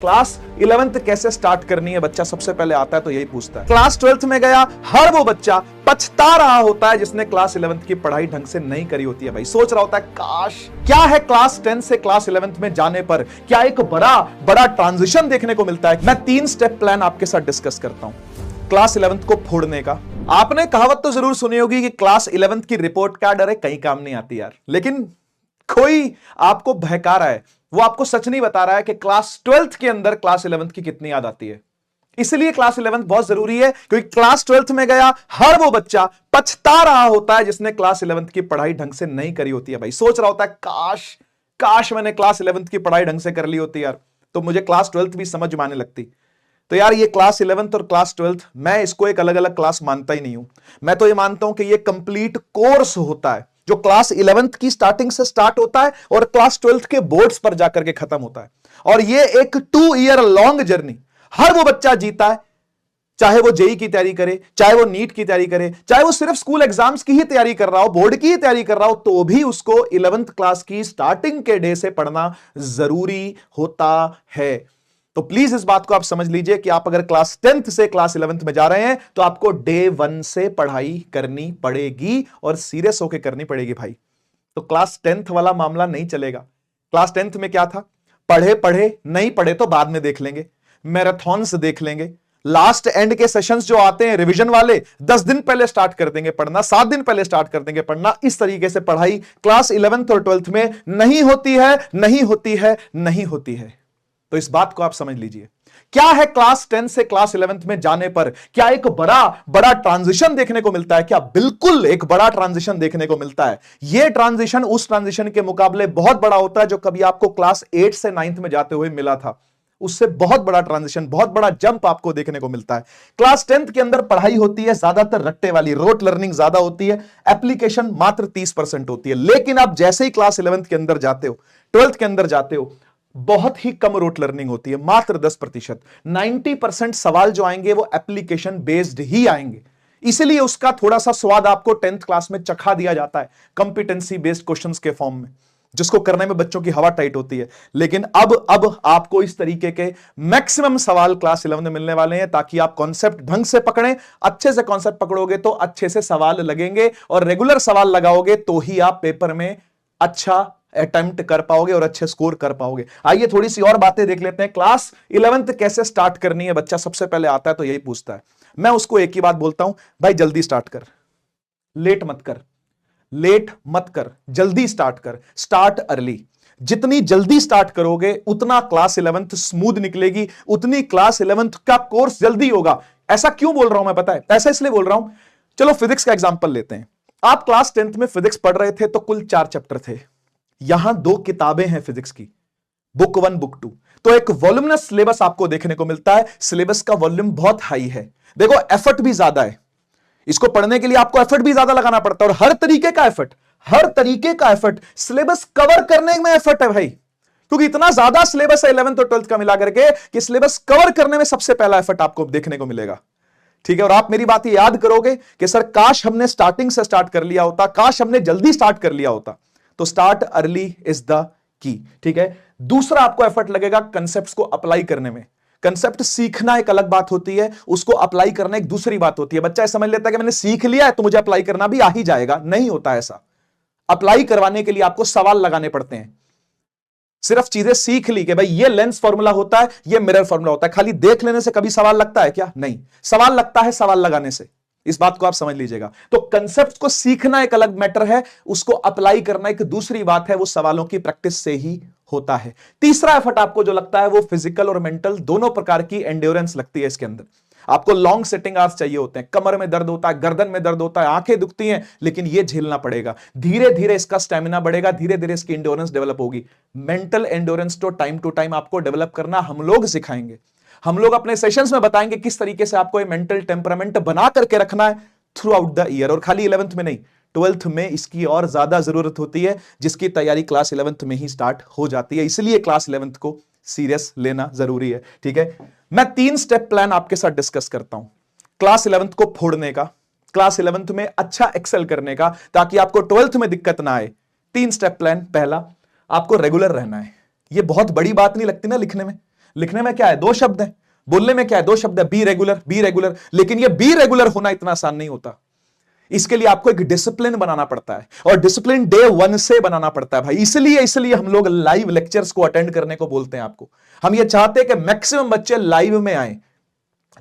Class 11th कैसे start करनी है बच्चा सबसे पहले आता है तो यही पूछता है। क्लास 12th में गया हर वो बच्चा पछता रहा होता है जिसने क्लास 11th की पढ़ाई ढंग से नहीं करी होती है। भाई सोच रहा होता है काश क्या है क्लास 10 से क्लास 11th में जाने पर क्या एक बड़ा ट्रांजिशन देखने को मिलता है। मैं 3 स्टेप प्लान आपके साथ डिस्कस करता हूं क्लास 11th को फोड़ने का। आपने कहावत तो जरूर सुनी होगी कि क्लास 11th की रिपोर्ट कार्ड अरे कहीं काम नहीं आती यार, लेकिन कोई आपको बहका रहा है, वो आपको सच नहीं बता रहा है कि क्लास 12th के अंदर क्लास 11th की कितनी याद आती है। इसलिए क्लास 11th बहुत जरूरी है क्योंकि क्लास 12th में गया हर वो बच्चा पछता रहा होता है जिसने क्लास 11th की पढ़ाई ढंग से नहीं करी होती है। भाई सोच रहा होता है काश मैंने क्लास 11th की पढ़ाई ढंग से कर ली होती यार, तो मुझे क्लास 12th भी समझ में आने लगती। तो यार ये क्लास 11th और क्लास 12th मैं इसको एक अलग अलग क्लास मानता ही नहीं हूं। मैं तो ये मानता हूं कि ये कंप्लीट कोर्स होता है जो क्लास 11th की स्टार्टिंग से स्टार्ट होता है और क्लास 12th के बोर्ड्स पर जाकर के खत्म होता है। और ये एक 2 ईयर लॉन्ग जर्नी हर वो बच्चा जीता है, चाहे वो जेई की तैयारी करे, चाहे वो नीट की तैयारी करे, चाहे वो सिर्फ स्कूल एग्जाम्स की ही तैयारी कर रहा हो, बोर्ड की ही तैयारी कर रहा हो, तो भी उसको 11th क्लास की स्टार्टिंग के डे से पढ़ना जरूरी होता है। तो प्लीज इस बात को आप समझ लीजिए कि आप अगर क्लास 10th से क्लास 11th में जा रहे हैं तो आपको डे 1 से पढ़ाई करनी पड़ेगी और सीरियस होकर करनी पड़ेगी भाई। तो क्लास 10th वाला मामला नहीं चलेगा। क्लास 10th में क्या था, पढ़े नहीं पढ़े तो बाद में देख लेंगे, मैराथन्स देख लेंगे, लास्ट एंड के सेशंस जो आते हैं रिवीजन वाले 10 दिन पहले स्टार्ट कर देंगे पढ़ना, 7 दिन पहले स्टार्ट कर देंगे पढ़ना। इस तरीके से पढ़ाई क्लास 11th और 12th में नहीं होती है। तो इस बात को आप समझ लीजिए। क्या है क्लास 10 से क्लास 11th में जाने पर क्या एक बड़ा ट्रांजिशन देखने को मिलता है? क्या बिल्कुल एक बड़ा ट्रांजिशन देखने को मिलता है। यह ट्रांजिशन उस ट्रांजिशन के मुकाबले बहुत बड़ा होता है जो कभी आपको क्लास 8 से 9th में जाते हुए मिला था। उससे बहुत बड़ा ट्रांजिशन, बहुत बड़ा जंप आपको देखने को मिलता है। क्लास 10th के अंदर पढ़ाई होती है ज्यादातर रट्टे वाली, रोट लर्निंग ज्यादा होती है, एप्लीकेशन मात्र 30% होती है। लेकिन आप जैसे ही क्लास 11th के अंदर जाते हो, 12th के अंदर जाते हो, बहुत ही कम रोट लर्निंग होती है, मात्र 10%। 90% सवाल जो आएंगे वो एप्लीकेशन बेस्ड ही आएंगे। इसलिए उसका थोड़ा सा स्वाद आपको 10th क्लास में चखा दिया जाता है कॉम्पिटेंसी बेस्ड क्वेश्चंस के फॉर्म में, जिसको करने में बच्चों की हवा टाइट होती है। लेकिन अब आपको इस तरीके के मैक्सिमम सवाल क्लास 11 में मिलने वाले हैं ताकि आप कॉन्सेप्ट ढंग से पकड़ें। अच्छे से कॉन्सेप्ट पकड़ोगे तो अच्छे से सवाल लगेंगे और रेगुलर सवाल लगाओगे तो ही आप पेपर में अच्छा अटेम्प्ट कर पाओगे और अच्छे स्कोर कर पाओगे। आइए थोड़ी सी और बातें देख लेते हैं। क्लास 11th कैसे स्टार्ट करनी है बच्चा सबसे पहले आता है तो यही पूछता है। मैं उसको एक ही बात बोलता हूं, भाई जल्दी स्टार्ट कर, लेट मत कर, जल्दी स्टार्ट कर, स्टार्ट अर्ली। जितनी जल्दी स्टार्ट करोगे उतना क्लास 11th स्मूथ निकलेगी, उतनी क्लास 11th का कोर्स जल्दी होगा। ऐसा क्यों बोल रहा हूं मैं पता है? ऐसा इसलिए बोल रहा हूं, चलो फिजिक्स का एग्जांपल लेते हैं। आप क्लास 10th में फिजिक्स पढ़ रहे थे तो कुल 4 चैप्टर थे। यहां 2 किताबें हैं फिजिक्स की, बुक 1 बुक 2। तो एक वॉल्यूमनस सिलेबस आपको देखने को मिलता है। सिलेबस का वॉल्यूम बहुत हाई है। देखो एफर्ट भी ज्यादा है, इसको पढ़ने के लिए आपको एफर्ट भी ज्यादा लगाना पड़ता है और हर तरीके का एफर्ट सिलेबस कवर करने में एफर्ट है भाई, क्योंकि इतना ज्यादा सिलेबस है 11th और 12th का मिला करके कि सिलेबस कवर करने में सबसे पहला एफर्ट आपको देखने को मिलेगा। ठीक है, और आप मेरी बात याद करोगे कि सर काश हमने स्टार्टिंग से स्टार्ट कर लिया होता, काश हमने जल्दी स्टार्ट कर लिया होता। तो start early is the key. ठीक है, दूसरा आपको एफर्ट लगेगा कंसेप्ट्स को अप्लाई करने में। कंसेप्ट सीखना एक अलग बात होती है, उसको अप्लाई करना एक दूसरी बात होती है। बच्चा ऐसा समझ लेता है कि मैंने सीख लिया है तो मुझे अप्लाई करना भी आ ही जाएगा। नहीं होता ऐसा। अप्लाई करवाने के लिए आपको सवाल लगाने पड़ते हैं। सिर्फ चीजें सीख ली कि भाई ये लेंस फॉर्मूला होता है, ये मिरर फॉर्मूला होता है, खाली देख लेने से कभी सवाल लगता है क्या? नहीं, सवाल लगता है सवाल लगाने से। इस बात को आप समझ लीजिएगा। तो कंसेप्ट को सीखना एक अलग मैटर है, उसको अप्लाई करना एक दूसरी बात है। वो सवालों की प्रैक्टिस से ही होता है। तीसरा एफर्ट आपको जो लगता है वो फिजिकल और मेंटल दोनों प्रकार की एंड्योरेंस लगती है इसके अंदर। आपको लॉन्ग सिटिंग आवर्स चाहिए होते हैं, कमर में दर्द होता है, गर्दन में दर्द होता है, आंखें दुखती हैं, लेकिन ये झेलना पड़ेगा। धीरे धीरे इसका स्टेमिना बढ़ेगा, धीरे धीरे इसकी एंड्योरेंस डेवलप होगी। मेंटल एंड्योरेंस तो टाइम टू टाइम आपको डेवलप करना हम लोग सिखाएंगे। हम लोग अपने सेशंस में बताएंगे किस तरीके से आपको ये मेंटल टेम्परामेंट बना करके रखना है थ्रू आउट द ईयर। और खाली 11th में नहीं, 12th में इसकी और ज्यादा जरूरत होती है, जिसकी तैयारी क्लास 11th में ही स्टार्ट हो जाती है। इसलिए क्लास 11th को सीरियस लेना जरूरी है। ठीक है, मैं 3 स्टेप प्लान आपके साथ डिस्कस करता हूं क्लास 11th को फोड़ने का, क्लास 11th में अच्छा एक्सेल करने का, ताकि आपको 12th में दिक्कत ना आए। 3 स्टेप प्लान। पहला, आपको रेगुलर रहना है। यह बहुत बड़ी बात नहीं लगती ना लिखने में, लिखने में क्या है, दो शब्द है, बोलने में क्या है, दो शब्द है, बी रेगुलर, बी रेगुलर। लेकिन ये बी रेगुलर होना इतना आसान नहीं होता। इसके लिए आपको एक डिसिप्लिन बनाना पड़ता है, और डिसिप्लिन डे 1 से बनाना पड़ता है भाई। इसलिए हम लोग लाइव लेक्चर्स को अटेंड करने को बोलते हैं आपको। हम ये चाहते हैं कि मैक्सिमम बच्चे लाइव में आए,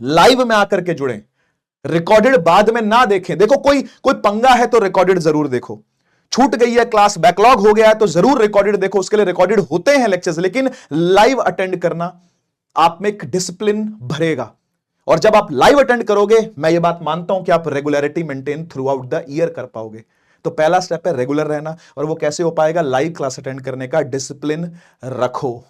लाइव में आकर के जुड़े, रिकॉर्डेड बाद में ना देखें। देखो कोई पंगा है तो रिकॉर्डेड जरूर देखो, छूट गई है क्लास, बैकलॉग हो गया है तो जरूर रिकॉर्डेड देखो, उसके लिए रिकॉर्डेड होते हैं लेक्चर्स। लेकिन लाइव अटेंड करना आप में एक डिसिप्लिन भरेगा, और जब आप लाइव अटेंड करोगे, मैं ये बात मानता हूं कि आप regularity maintain through out the year कर पाओगे। तो पहला स्टेप है रेगुलर रहना, और वो कैसे हो पाएगा, लाइव क्लास अटेंड करने का डिसिप्लिन रखो।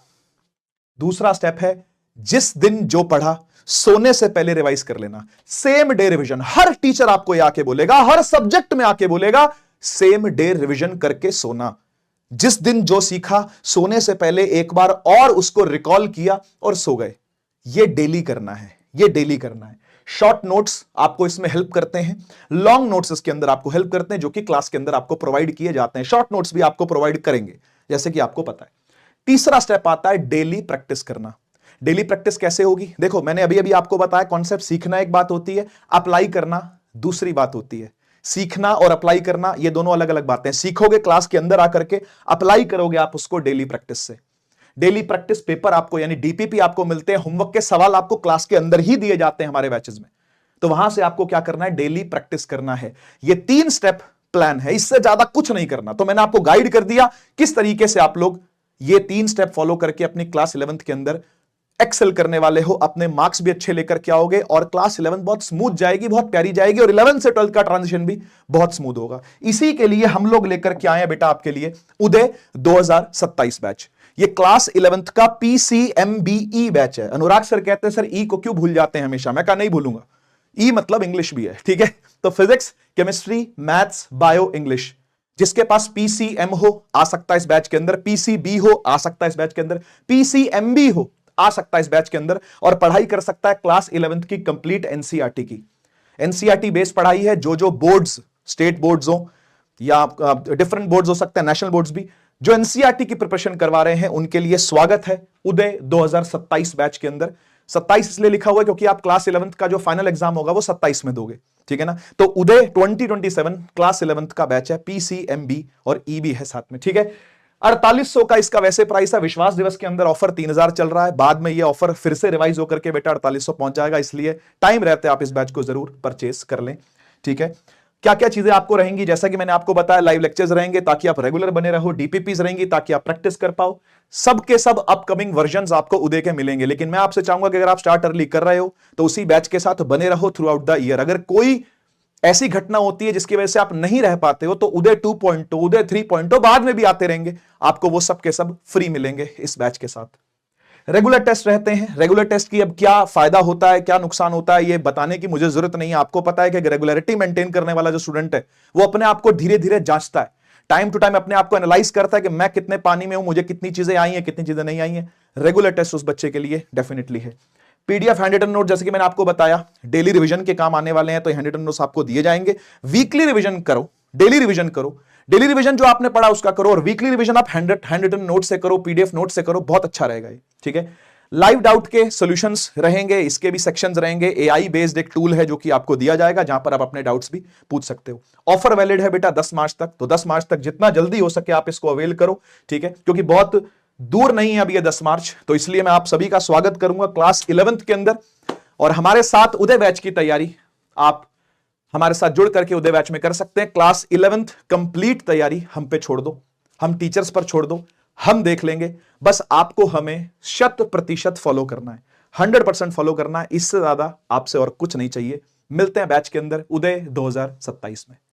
दूसरा स्टेप है, जिस दिन जो पढ़ा सोने से पहले रिवाइज कर लेना। सेम डे रिवीजन, हर टीचर आपको ये आके बोलेगा, हर सब्जेक्ट में आके बोलेगा, सेम डे रिवीजन करके सोना। जिस दिन जो सीखा सोने से पहले एक बार और उसको रिकॉल किया और सो गए। ये डेली करना है, ये डेली करना है। शॉर्ट नोट्स आपको इसमें हेल्प करते हैं, लॉन्ग नोट्स इसके अंदर आपको हेल्प करते हैं, जो कि क्लास के अंदर आपको प्रोवाइड किए जाते हैं। शॉर्ट नोट्स भी आपको प्रोवाइड करेंगे, जैसे कि आपको पता है। तीसरा स्टेप आता है डेली प्रैक्टिस करना। डेली प्रैक्टिस कैसे होगी, देखो मैंने अभी अभी आपको बताया, कॉन्सेप्ट सीखना एक बात होती है, अप्लाई करना दूसरी बात होती है। सीखना और अप्लाई करना ये दोनों अलग अलग बातें। सीखोगे क्लास के अंदर आकर के, अप्लाई करोगे आप उसको डेली प्रैक्टिस से। डेली प्रैक्टिस पेपर आपको यानी डीपीपी आपको मिलते हैं, होमवर्क के सवाल आपको क्लास के अंदर ही दिए जाते हैं हमारे बैचेस में। तो वहां से आपको क्या करना है, डेली प्रैक्टिस करना है। ये 3 स्टेप प्लान है, इससे ज्यादा कुछ नहीं करना। तो मैंने आपको गाइड कर दिया किस तरीके से आप लोग ये 3 स्टेप फॉलो करके अपनी क्लास 11th के अंदर एक्सेल करने वाले हो, अपने मार्क्स भी अच्छे लेकर के आओगे, और क्लास 11 बहुत स्मूथ जाएगी, बहुत प्यारी जाएगी, और 11 से 12 का ट्रांजिशन भी बहुत स्मूथ होगा। इसी के लिए हम लोग लेकर के आए हैं बेटा आपके लिए उदय 2027 बैच। ये क्लास 11th का PCMBE बैच है। अनुराग सर कहते हैं सर ई को क्यों भूल जाते हैं हमेशा, मैं कहा नहीं भूलूंगा, ई मतलब इंग्लिश भी है, ठीक है। तो physics, chemistry, maths, bio, English, जिसके पास PCM हो आ सकता है इस बैच के अंदर, PCB हो आ सकता है इस बैच के अंदर, PCMB हो आ सकता है इस बैच के अंदर, और पढ़ाई कर सकता है क्लास 11th की कंप्लीट एनसीईआरटी की। एनसीईआरटी बेस्ड पढ़ाई है। जो बोर्ड्स, स्टेट बोर्ड्स हो या डिफरेंट बोर्ड्स हो सकते हैं, नेशनल बोर्ड्स भी, जो एनसीईआरटी की प्रिपरेशन करवा रहे हैं उनके लिए स्वागत है उदय 2027 बैच के अंदर। 27 इसलिए लिखा हुआ है क्योंकि आप क्लास 11th का जो फाइनल एग्जाम होगा वो 27 में दोगे, ठीक है ना। तो उदय 2027 क्लास 11th का बैच है, PCMB और EB है साथ में, ठीक है। 4800 का इसका वैसे प्राइस है। विश्वास दिवस के अंदर ऑफर 3000 चल रहा है, बाद में ये ऑफर फिर से रिवाइज होकर के बेटा 4800 पहुंच जाएगा, इसलिए टाइम रहते आप इस बैच को जरूर परचेस कर लें, ठीक है। क्या क्या चीजें आपको रहेंगी, जैसा कि मैंने आपको बताया, लाइव लेक्चर्स रहेंगे ताकि आप रेगुलर बने रहो, डीपीपीज रहेंगी ताकि आप प्रैक्टिस कर पाओ। सबके सब अपकमिंग वर्जन्स आपको उदय के मिलेंगे, लेकिन मैं आपसे चाहूंगा कि अगर आप स्टार्ट अर्ली कर रहे हो तो उसी बैच के साथ बने रहो थ्रू आउट द ईयर। अगर कोई ऐसी घटना होती है जिसकी वजह से आप नहीं रह पाते हो तो उदय 2.0, उदय 3.0 बाद में भी आते रहेंगे, आपको वो सब के सब फ्री मिलेंगे इस बैच के साथ। रेगुलर टेस्ट रहते हैं। रेगुलर टेस्ट की अब क्या फायदा होता है, क्या नुकसान होता है, ये बताने की मुझे जरूरत नहीं है। आपको पता है कि रेगुलरिटी मेंटेन करने वाला जो स्टूडेंट है वो अपने आप को धीरे धीरे जांचता है, टाइम टू टाइम अपने आप को एनालाइज करता है कि मैं कितने पानी में हूं, मुझे कितनी चीजें आई हैं, कितनी चीजें नहीं आई हैं। रेगुलर टेस्ट उस बच्चे के लिए डेफिनेटली है। PDF हैंड रिटन नोट, जैसे कि मैंने आपको बताया, डेली रिवीजन के काम आने वाले हैं, तो हैंड रिटन नोट्स आपको दिए जाएंगे। वीकली रिवीजन करो, डेली रिवीजन करो, डेली रिवीजन जो आपने पढ़ा उसका करो, और वीकली रिवीजन आप हैंड रिटन नोट से करो, PDF नोट से करो, बहुत अच्छा रहेगा ये, ठीक है। लाइव डाउट के सॉल्यूशंस रहेंगे, इसके भी सेक्शंस रहेंगे। AI बेस्ड एक टूल है जो कि आपको दिया जाएगा, जहां पर आप अपने डाउट्स भी पूछ सकते हो। ऑफर वैलिड है बेटा 10 मार्च तक, तो 10 मार्च तक जितना जल्दी हो सके आप इसको अवेल करो, ठीक है, क्योंकि बहुत दूर नहीं है अब ये 10 मार्च। तो इसलिए मैं आप सभी का स्वागत करूंगा क्लास 11th के अंदर, और हमारे साथ उदय बैच की तैयारी आप हमारे साथ जुड़ करके उदय बैच में कर सकते हैं। क्लास 11th कंप्लीट तैयारी हम पे छोड़ दो, हम टीचर्स पर छोड़ दो, हम देख लेंगे। बस आपको हमें 100% फॉलो करना है, 100% फॉलो करना है, इससे ज्यादा आपसे और कुछ नहीं चाहिए। मिलते हैं बैच के अंदर उदय 2027 में।